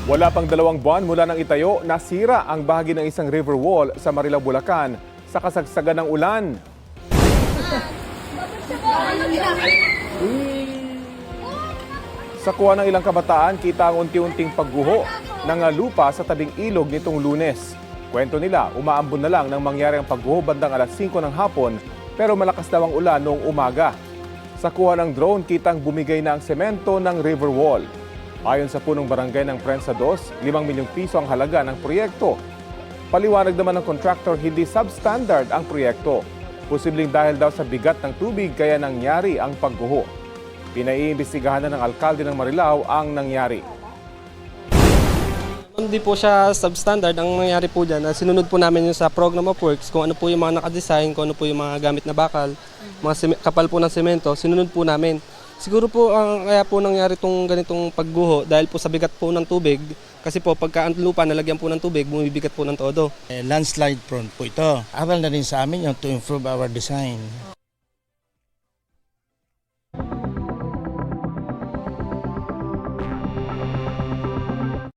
Wala pang 2 buwan mula nang itayo, nasira ang bahagi ng isang river wall sa Marilao, Bulacan sa kasagsagan ng ulan. Sa kuha ng ilang kabataan, kita ang unti-unting pagguho ng lupa sa tabing ilog nitong Lunes. Kwento nila, umaambon na lang nang mangyari ang pagguho bandang alas 5 ng hapon pero malakas daw ang ulan noong umaga. Sa kuha ng drone, kitang bumigay na ang semento ng river wall. Ayon sa punong barangay ng Prensa 2, 5 milyong piso ang halaga ng proyekto. Paliwanag naman ng contractor, hindi substandard ang proyekto. Posibleng dahil daw sa bigat ng tubig kaya nangyari ang pagguho. Pinaiimbestigahan na ng alkalde ng Marilao ang nangyari. Hindi po siya substandard. Ang nangyari po dyan, sinunod po namin yung sa program of works, kung ano po yung mga nakadesign, kung ano po yung mga gamit na bakal, mga kapal po ng semento, sinunod po namin. Siguro po kaya po nangyari itong ganitong pagguho dahil po sa bigat po ng tubig. Kasi po pagka ang lupa nalagyan po ng tubig, bumibigat po ng todo. Landslide prone po ito. Aral na rin sa amin yung to improve our design.